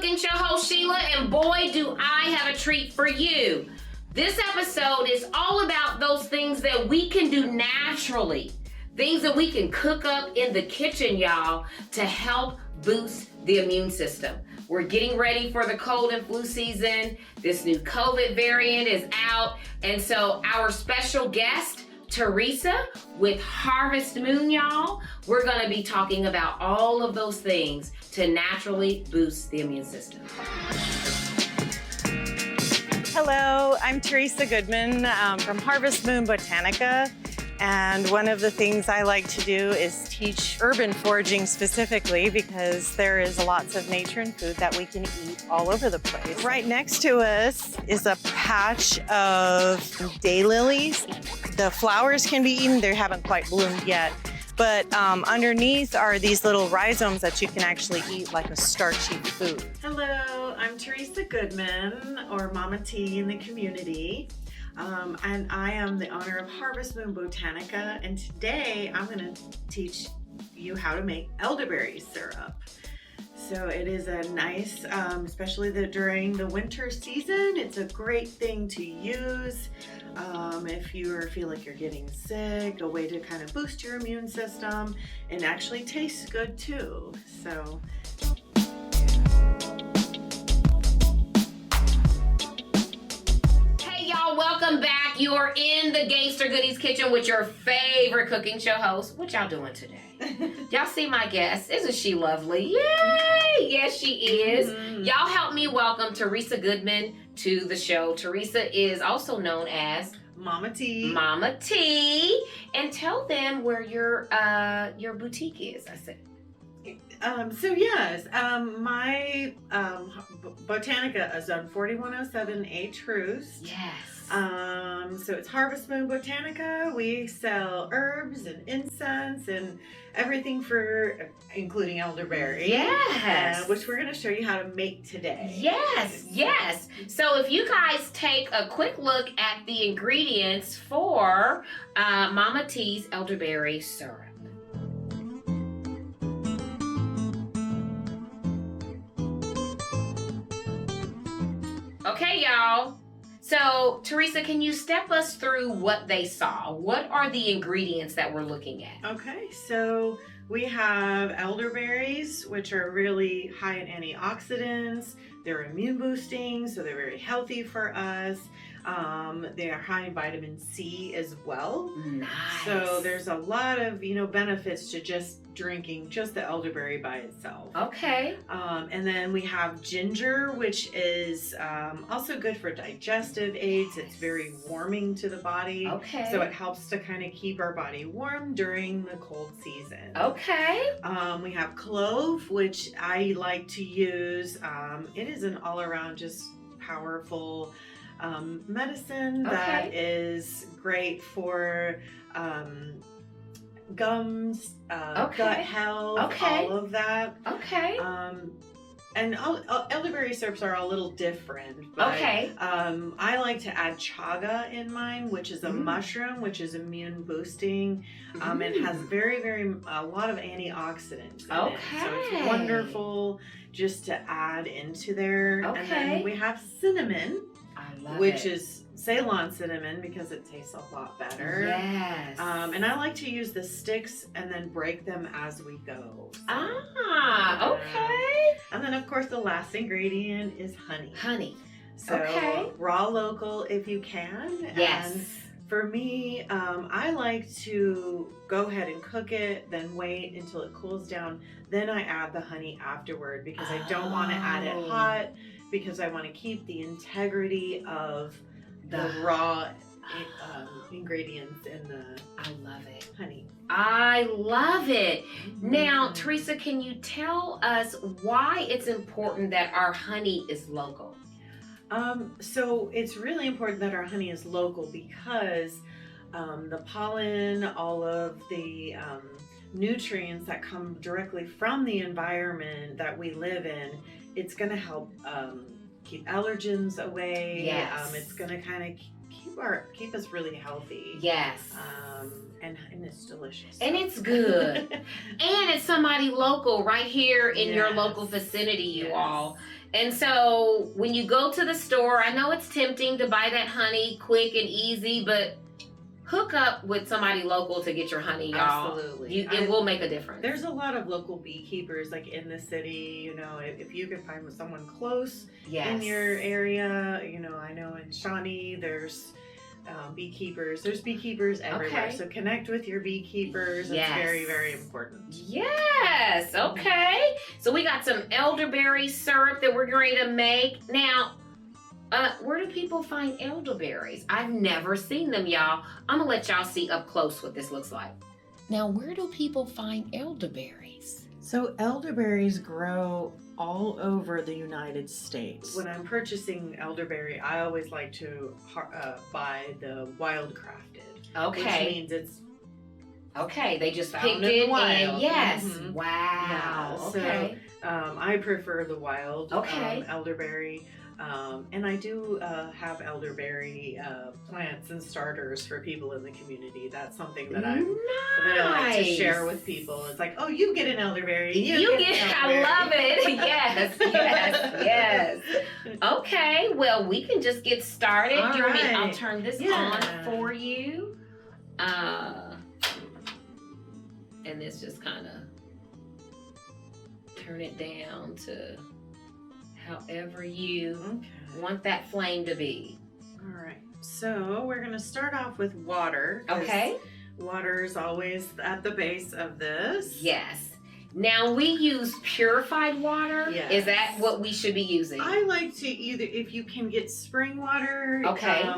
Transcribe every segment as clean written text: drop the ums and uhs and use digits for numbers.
Cooking Show host Sheila, and boy do I have a treat for you. This episode is all about those things that we can do naturally. Things that we can cook up in the kitchen, y'all, to help boost the immune system. We're getting ready for the cold and flu season. This new COVID variant is out. And so our special guest, Theresa with Harvest Moon, y'all, we're going to be talking about all of those things to naturally boost the immune system. Hello, I'm Theresa Goodman from Harvest Moon Botanica. And one of the things I like to do is teach urban foraging specifically because there is lots of nature and food that we can eat all over the place. Right next to us is a patch of daylilies. The flowers can be eaten. They haven't quite bloomed yet. But underneath are these little rhizomes that you can actually eat like a starchy food. Hello, I'm Theresa Goodman, or Mama T in the community. And I am the owner of Harvest Moon Botanica, and today I'm going to teach you how to make elderberry syrup. So it is a nice, especially during the winter season, it's a great thing to use if you feel like you're getting sick, a way to kind of boost your immune system, and actually tastes good too. So. Welcome back. You are in the Gangster Goodies kitchen with your favorite cooking show host. What y'all doing today? Y'all see my guest. Isn't she lovely? Yay! Yes, she is. Mm-hmm. Y'all help me welcome Theresa Goodman to the show. Theresa is also known as Mama T. Mama T. And tell them where your boutique is. I said. My Botanica is on 4107 A Truce. Yes. So it's Harvest Moon Botanica. We sell herbs and incense and everything including elderberry. Yes. Which we're going to show you how to make today. Yes, yes. So if you guys take a quick look at the ingredients for Mama T's elderberry syrup. Okay, y'all. So, Theresa, can you step us through what they saw? What are the ingredients that we're looking at? Okay, so we have elderberries, which are really high in antioxidants. They're immune boosting, so they're very healthy for us. They are high in vitamin C as well. Nice. So there's a lot of, benefits to just drinking just the elderberry by itself. Okay. And then we have ginger, which is also good for digestive aids. It's very warming to the body. Okay. So it helps to kind of keep our body warm during the cold season. Okay. We have clove, which I like to use. It is an all-around just powerful medicine that is great for gums, gut health, all of that. Okay. And elderberry syrups are a little different. But, I like to add chaga in mine, which is a mushroom, which is immune boosting. It has a lot of antioxidants in it. So it's wonderful just to add into there. Okay. And then we have cinnamon, which is Ceylon cinnamon because it tastes a lot better. Yes. And I like to use the sticks and then break them as we go. So, okay. And then, of course, the last ingredient is honey. Honey. So raw local if you can. Yes. And for me, I like to go ahead and cook it, then wait until it cools down. Then I add the honey afterward because I don't want to add it hot because I want to keep the integrity of the raw ingredients in the I love it. honey. I love it. Now, Theresa, can you tell us why it's important that our honey is local? So it's really important that our honey is local because the pollen, all of the nutrients that come directly from the environment that we live in, it's going to help keep allergens away. Yes. It's going to kind of keep us really healthy. Yes. And it's delicious. And it's good. And it's somebody local right here in your Yes. local vicinity, you Yes. all. And so when you go to the store, I know it's tempting to buy that honey quick and easy, but hook up with somebody local to get your honey, y'all. Absolutely. It will make a difference. There's a lot of local beekeepers like in the city, you know, if you can find someone close Yes. in your area, you know, I know in Shawnee there's beekeepers. There's beekeepers everywhere. Okay. So connect with your beekeepers. Yes. It's very, very important. Yes. Okay. So we got some elderberry syrup that we're going to make. Now, where do people find elderberries? I've never seen them, y'all. I'm going to let y'all see up close what this looks like. Now, where do people find elderberries? So elderberries grow all over the United States. When I'm purchasing elderberry, I always like to buy the wild crafted. Okay. Which means it's Okay, they just found picked in the it and wild. yes. Mhm. Wow. Yeah, so, Okay. I prefer the wild Okay. elderberry. And I do have elderberry plants and starters for people in the community. That's something that I like to share with people. It's like, oh, you get an elderberry. You get an I elderberry. love it. Yes, yes, yes. Okay, well, we can just get started. All Do you want me- right. I'll turn this Yeah. on for you. And this just kind of turn it down to however you Okay. want that flame to be. All right. So we're going to start off with water. 'Cause Okay? Water is always at the base of this. Yes. Now we use purified water. Yes. Is that what we should be using? I like to either, if you can get spring water. Okay.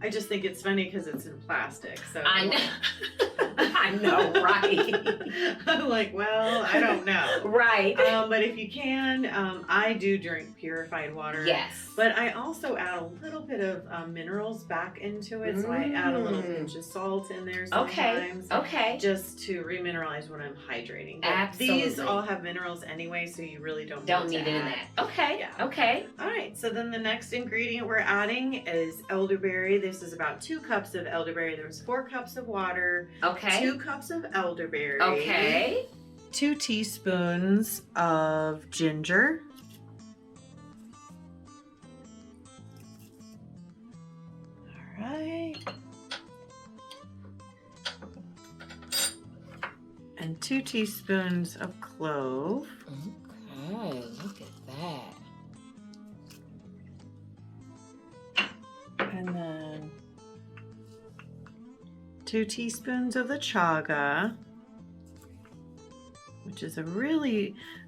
I just think it's funny because it's in plastic. So I know. I know, right? I'm like, well, I don't know. Right. But if you can, I do drink purified water. Yes. But I also add a little bit of minerals back into it. So I add a little pinch of salt in there sometimes. Okay. Just to remineralize when I'm hydrating. But Absolutely. these all have minerals anyway, so you really don't Need it in add. that. Okay. Yeah. Okay. All right, so then the next ingredient we're adding is elderberry. This is about 2 cups of elderberry. There's 4 cups of water, Okay. 2 cups of elderberry. Okay. 2 teaspoons of ginger. All right. And 2 teaspoons of clove. Okay. Look at that. And then 2 teaspoons of the chaga, which is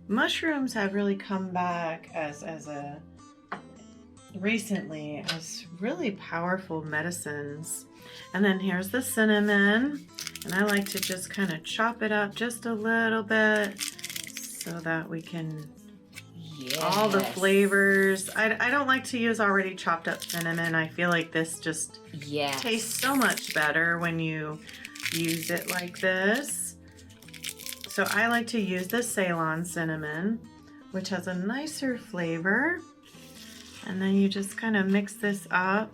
mushrooms have really come back recently as really powerful medicines. And then here's the cinnamon, and I like to just kind of chop it up just a little bit so that we can all the flavors. I don't like to use already chopped up cinnamon. I feel like this just tastes so much better when you use it like this. So I like to use the Ceylon cinnamon, which has a nicer flavor. And then you just kind of mix this up.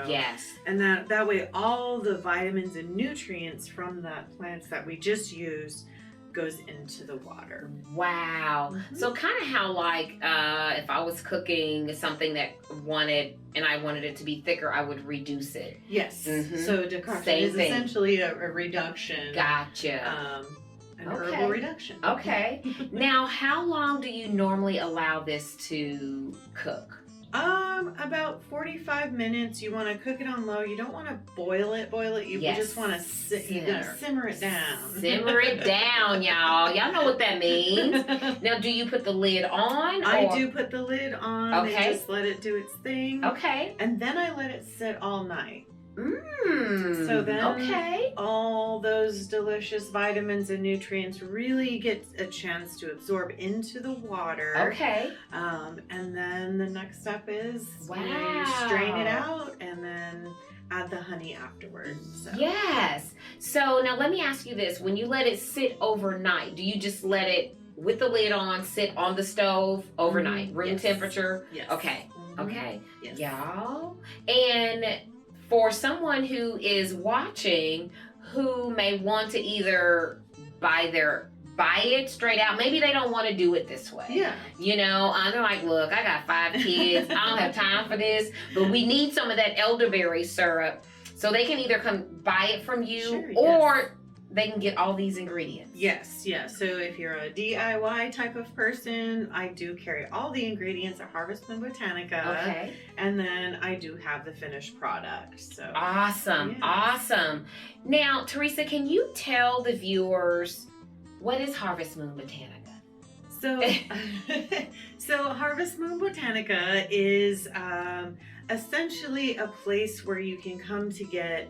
Yes. And that way all the vitamins and nutrients from that plants that we just used goes into the water. Wow. Mm-hmm. So kind of how like if I was cooking something that I wanted it to be thicker, I would reduce it. Yes. Mhm. So decoction Same is thing. essentially a reduction. Gotcha. An Okay. herbal reduction. Okay. Now, how long do you normally allow this to cook? About 45 minutes. You want to cook it on low. You don't want to boil it. You Yes. just want to simmer it down. Simmer it down, y'all. Y'all know what that means. Now, do you put the lid on? I do put the lid on Okay. and just let it do its thing. Okay. And then I let it sit all night. So then- Okay. All those delicious vitamins and nutrients really get a chance to absorb into the water. Okay. And then the next step is you Wow. strain it out and then add the honey afterwards. So. Yes. So now let me ask you this. When you let it sit overnight, do you just let it with the lid on sit on the stove overnight? Room Yes. temperature? Yes. Okay. Mhm. Okay. Yes. Y'all. And for someone who is watching who may want to either buy it straight out. Maybe they don't want to do it this way. Yeah. You know, they're like, look, I got 5 kids. I don't have time for this, but we need some of that elderberry syrup. So they can either come buy it from you, Sure, or they can get all these ingredients. Yes, yes. So if you're a DIY type of person, I do carry all the ingredients at Harvest Moon Botanica. Okay. And then I do have the finished product. So Awesome. Yes. Awesome. Now, Theresa, can you tell the viewers what is Harvest Moon Botanica? So, so Harvest Moon Botanica is essentially a place where you can come to get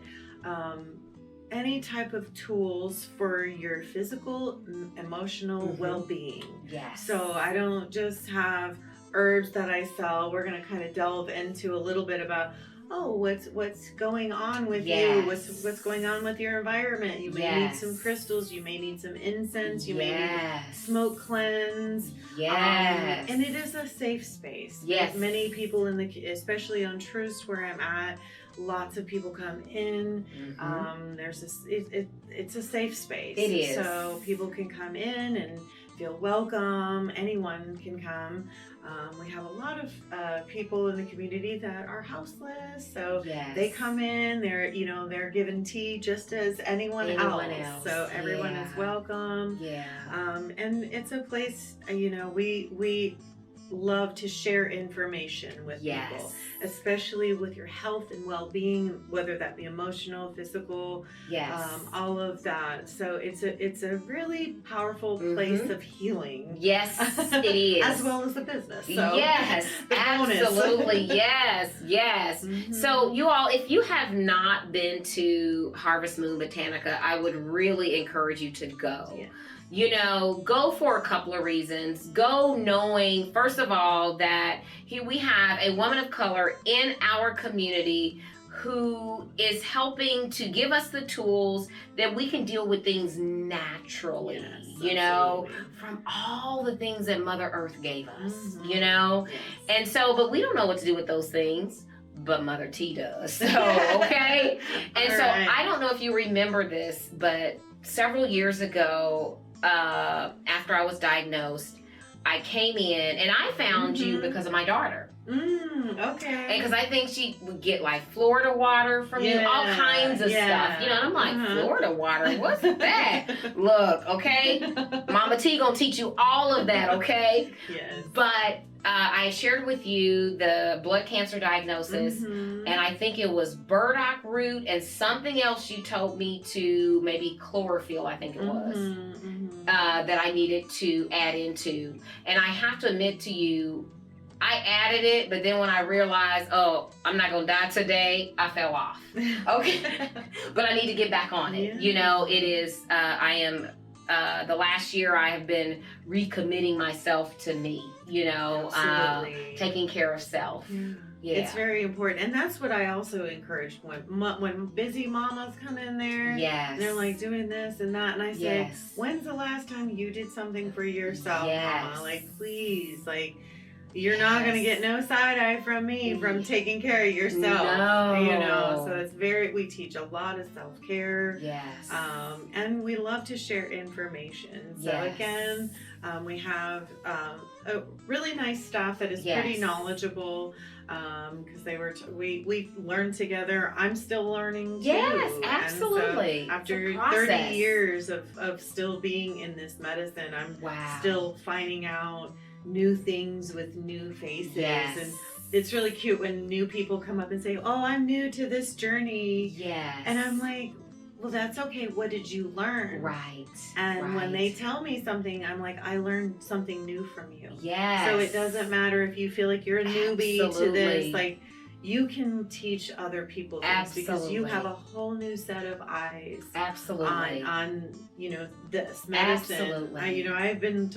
any type of tools for your physical, emotional well-being. Yes. So I don't just have herbs that I sell. We're going to kind of delve into a little bit about what's going on with you, what's going on with your environment. You may need some crystals, you may need some incense, you may need smoke cleanse. Yes. And it is a safe space. Yes. Many people especially on Truist where I'm at, lots of people come in. There's this it's a safe space. It is. So people can come in and feel welcome. Anyone can come. We have a lot of people in the community that are houseless, so they come in. They're given tea just as anyone else. So everyone is welcome. Yeah. And it's a place. We love to share information with people, especially with your health and well-being, whether that be emotional, physical, all of that. So it's a really powerful place of healing. Yes, it is. As well as a business. So yes, absolutely. Yes. So you all, if you have not been to Harvest Moon Botanica, I would really encourage you to go. Yeah. Go for a couple of reasons. Go knowing, first of all, that here we have a woman of color in our community who is helping to give us the tools that we can deal with things naturally, from all the things that Mother Earth gave us, And so, but we don't know what to do with those things. But Mother T does. So, okay? And so I don't know if you remember this, but several years ago, after I was diagnosed, I came in and I found you because of my daughter. Okay. And because I think she would get like Florida water from you, all kinds of stuff. And I'm like, Florida water? What's that? Look, okay? Mama T gonna teach you all of that, okay? Yes. But I shared with you the blood cancer diagnosis, and I think it was burdock root and something else you told me to, maybe chlorophyll, I think it was, that I needed to add into. And I have to admit to you, I added it, but then when I realized, I'm not going to die today, I fell off. Okay. But I need to get back on it. It is, I am, the last year I have been recommitting myself to me, taking care of self. Yeah. It's very important. And that's what I also encourage when busy mamas come in there. Yes. And they're like doing this and that. And I say, when's the last time you did something for yourself, mama? Like, please, you're not going to get no side eye from me from taking care of yourself. No. So we teach a lot of self-care. Yes. And we love to share information. So again, we have a really nice staff that is pretty knowledgeable, because we learned together. I'm still learning too. Yes, absolutely. And so after 30 years of still being in this medicine, I'm still finding out new things with new faces. And it's really cute when new people come up and say, I'm new to this journey. And I'm like, well, that's okay. What did you learn? Right. And when they tell me something, I'm like, I learned something new from you. Yes. So it doesn't matter if you feel like you're a newbie to this. You can teach other people things because you have a whole new set of eyes. Absolutely. On this medicine. Absolutely. I've been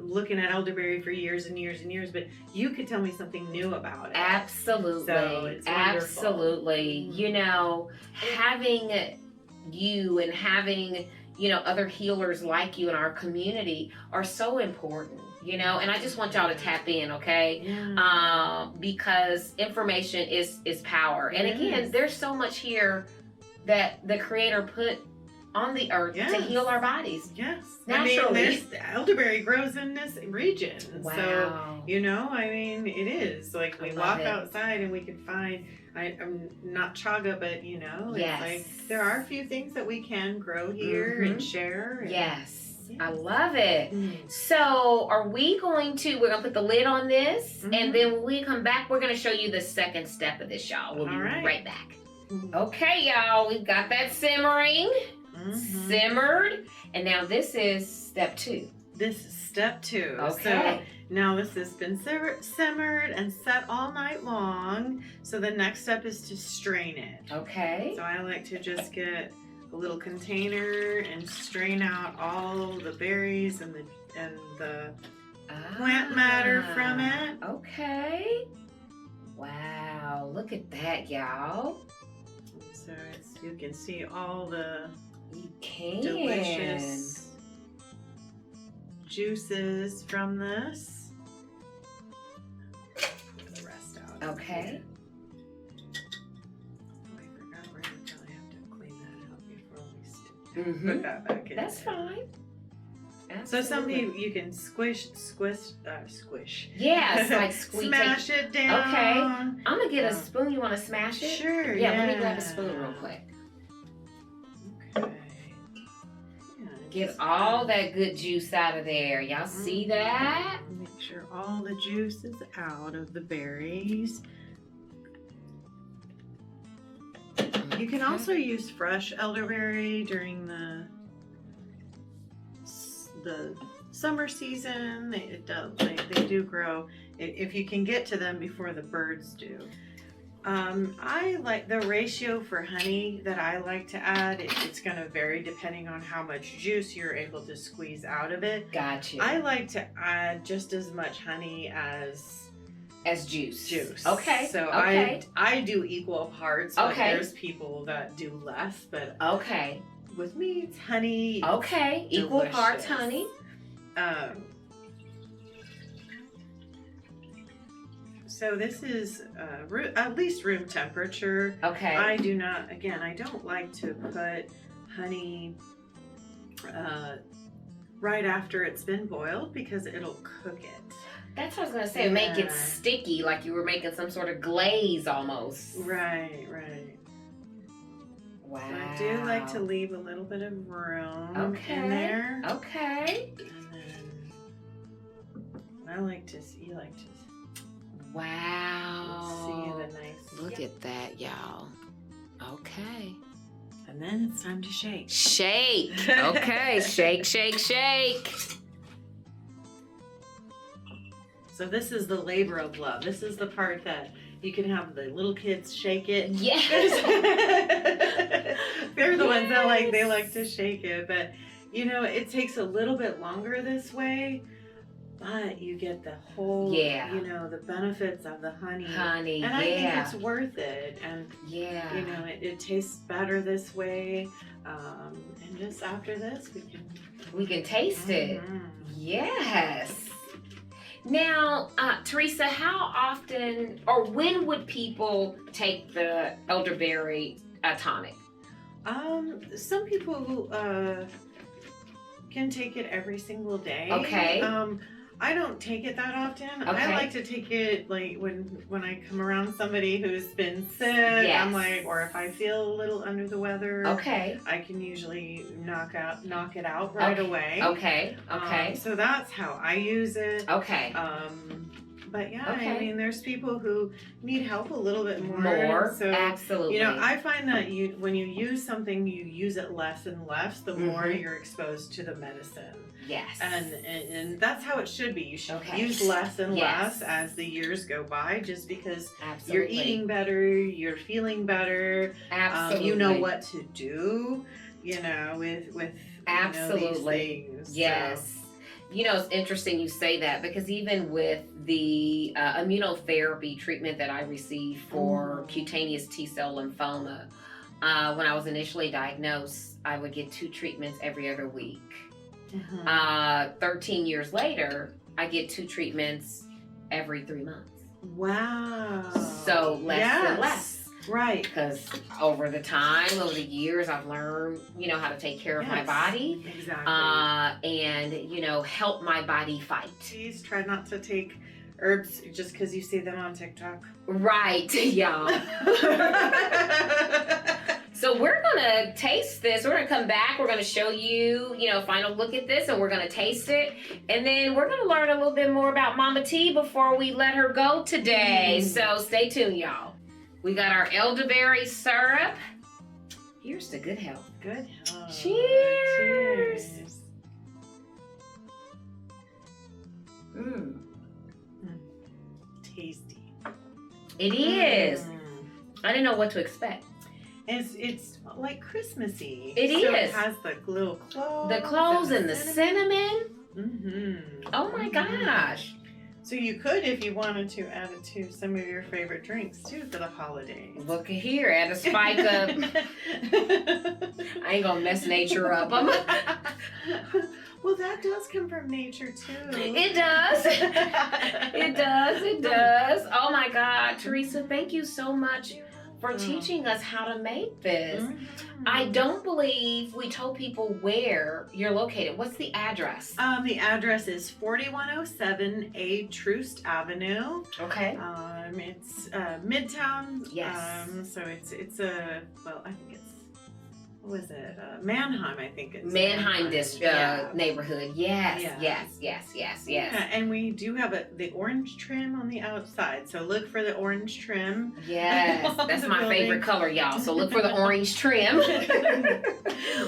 looking at elderberry for years and years and years, but you could tell me something new about it. Absolutely. So it's wonderful. Absolutely. Having you and having other healers like you in our community are so important. you know, and I just want y'all to tap in, okay? Because information is power. And again, there's so much here that the Creator put on the earth to heal our bodies. Yes. Naturally. I mean, elderberry grows in this region. Wow. So, you know, I mean, it is. Like, we walk it. outside and we can find, I'm not chaga, but, you know, it's like, there are a few things that we can grow here and share. And, yes. I love it. So are we going to, we're going to put the lid on this, and then when we come back, we're going to show you the second step of this, y'all. We'll be right back. Okay, y'all, we've got that simmering. Simmered, and now this is step 2. This is step 2. Okay. So now this has been simmered and set all night long. So the next step is to strain it. Okay. So I like to just get a little container and strain out all the berries and the plant matter from it. Okay. Wow, look at that, y'all. So you can see all the delicious juices from this. Get the rest out. Okay. Oh, I forgot we're gonna probably have to clean that out before we put that back in. That's fine. Absolutely. So some people you can squish. Yeah, it's like smash it down. Okay. I'm gonna get a spoon. You want to smash it? Sure. Yeah. Let me grab a spoon real quick. Okay. Get all that good juice out of there. Y'all see that? Make sure all the juice is out of the berries. You can also use fresh elderberry during the summer season. They do grow if you can get to them before the birds do. I like the ratio for honey that I like to add. It's going to vary depending on how much juice you're able to squeeze out of it. Gotcha. I like to add just as much honey as juice. Okay. So okay. I do equal parts. But there's people that do less, but with me it's honey. Okay. Equal parts honey. So this is at least room temperature. Okay. I don't like to put honey right after it's been boiled because it'll cook it. That's what I was going to say. Make it sticky, like you were making some sort of glaze almost. Right. Wow. So I do like to leave a little bit of room in there. Okay. And then you like to wow. see the nice. Look at that, y'all. Okay. And then it's time to shake. Shake. Okay. Shake. So this is the labor of love. This is the part that you can have the little kids shake it. Yes. They're the ones that like to shake it, but you know, it takes a little bit longer this way, but you get the whole, you know, the benefits of the honey. And I think it's worth it. And you know, it tastes better this way. And just after this, we can taste it. Yes. Now, Theresa, how often or when would people take the elderberry tonic? Some people can take it every single day. Okay. I don't take it that often. Okay. I like to take it like when I come around somebody who's been sick. I'm like, or if I feel a little under the weather. Okay. I can usually knock it out right away. Okay. So that's how I use it. Okay. But yeah, I mean, there's people who need help a little bit more. So, absolutely. You know, I find that when you use something, you use it less and less, the more you're exposed to the medicine. Yes. And that's how it should be. You should use less and less as the years go by, just because you're eating better, you're feeling better. Absolutely. You know what to do, you know, with absolutely you know, these things. Yes. So. You know, it's interesting you say that because even with the immunotherapy treatment that I received for cutaneous T-cell lymphoma, when I was initially diagnosed, I would get 2 treatments every other week. 13 years later, I get 2 treatments every 3 months. Wow. So less and less. Right. Because over the years, I've learned, how to take care of my body. Exactly. And, help my body fight. Please try not to take herbs just because you see them on TikTok. Right, y'all. So we're going to taste this. We're going to come back. We're going to show you, final look at this, and we're going to taste it. And then we're going to learn a little bit more about Mama T before we let her go today. So stay tuned, y'all. We got our elderberry syrup. Here's to good health. Good health. Cheers. Cheers. Tasty. It is. I didn't know what to expect. It's like Christmassy. It so is. It has the little cloves. The cloves and the cinnamon. Mm-hmm. Oh my gosh. So you could, if you wanted to, add it to some of your favorite drinks too for the holidays. Look at here, add a spike up. I ain't gonna mess nature up. Well, that does come from nature too. It does. It does. Oh my God, Theresa, thank you so much for teaching us how to make this. I don't believe we told people where you're located. What's the address? The address is 4107 A Troost Avenue. Okay. It's Midtown. Yes. So it's I think it's, what was it? Mannheim, I think it's. Mannheim neighborhood. Yes. Yeah, and we do have the orange trim on the outside. So look for the orange trim. Yes, that's my favorite color, y'all. So look for the orange trim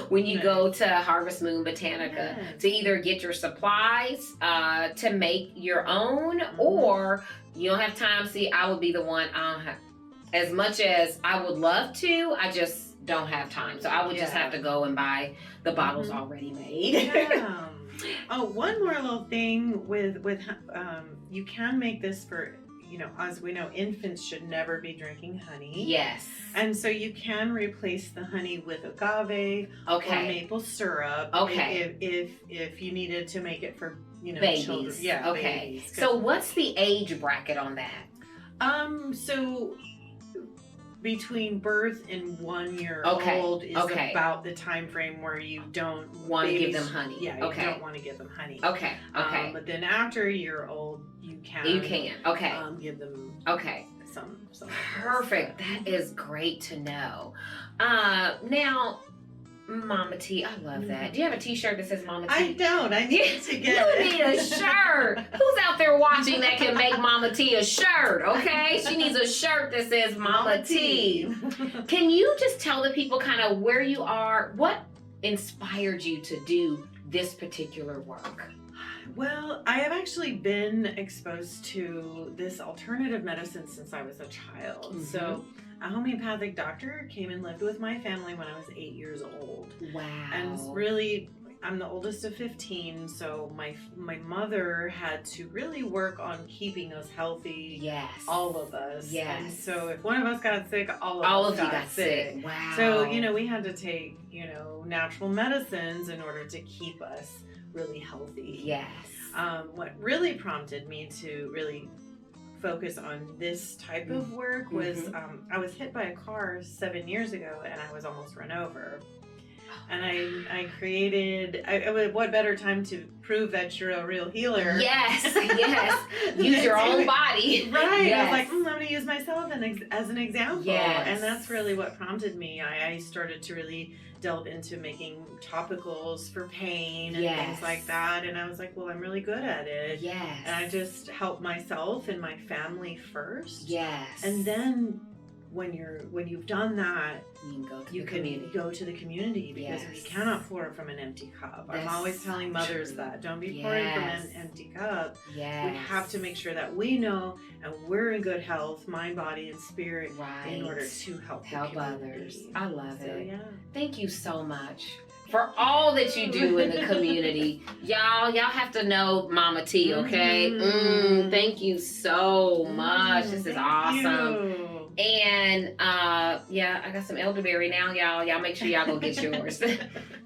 when you go to Harvest Moon Botanica to either get your supplies to make your own, or you don't have time. See, I would be the one. I don't have as much as I would love to. I just don't have time, so I would just have to go and buy the bottles already made. Yeah. Oh, one more little thing with you can make this for, as we know, infants should never be drinking honey. Yes. And so you can replace the honey with agave or maple syrup. Okay. If you needed to make it for babies. Children. Yeah. Okay. Babies. So what's the age bracket on that? So between birth and 1 year old is about the time frame where you don't want to give them honey. Yeah, you don't want to give them honey. Okay. But then after a year old, you can. Okay. Give them. Some. Perfect. That is great to know. Now, Mama T, I love that. Do you have a T-shirt that says Mama T? I don't. I need to get it. You need a shirt. Who's out there watching that can make Mama T a shirt, okay? She needs a shirt that says Mama T. Can you just tell the people kind of where you are? What inspired you to do this particular work? Well, I have actually been exposed to this alternative medicine since I was a child. So a homeopathic doctor came and lived with my family when I was 8 years old. Wow. And really, I'm the oldest of 15, so my mother had to really work on keeping us healthy. Yes. All of us. Yes. And so if one of us got sick, all of us got sick. Wow. So, we had to take, natural medicines in order to keep us really healthy. Yes. What really prompted me to really focus on this type of work was I was hit by a car 7 years ago and I was almost run over. And I created, what better time to prove that you're a real healer? Yes. Use your own body. Right. Yes. I was like, I'm going to use myself as an example. Yes. And that's really what prompted me. I started to really delve into making topicals for pain and things like that. And I was like, well, I'm really good at it. Yes. And I just help myself and my family first. Yes. And then when you've done that, you can go to the community because we cannot pour from an empty cup. I'm always telling mothers that don't be pouring from an empty cup. Yes. We have to make sure that we know and we're in good health, mind, body, and spirit, in order to help others. I love it. Yeah. Thank you so much for all that you do in the community. Y'all have to know Mama T, okay? Thank you so much. This is awesome. And I got some elderberry now, y'all. Y'all make sure y'all go get yours.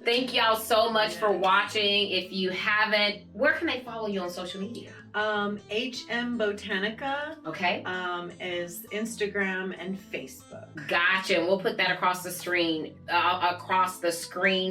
Thank y'all so much for watching. If you haven't, where can they follow you on social media? HM Botanica Okay. is Instagram and Facebook. Gotcha. And we'll put that across the screen,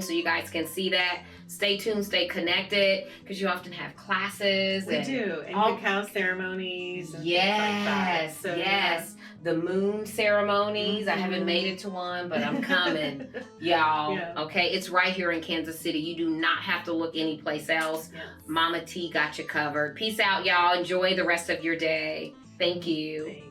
so you guys can see that. Stay tuned, stay connected, because you often have classes. We do, and all- cacao ceremonies and Yes, things like that. So, yes. The moon ceremonies. I haven't made it to one, but I'm coming, y'all. Yeah. Okay, it's right here in Kansas City. You do not have to look anyplace else. Yes. Mama T got you covered. Peace out, y'all. Enjoy the rest of your day. Thank you. Thanks.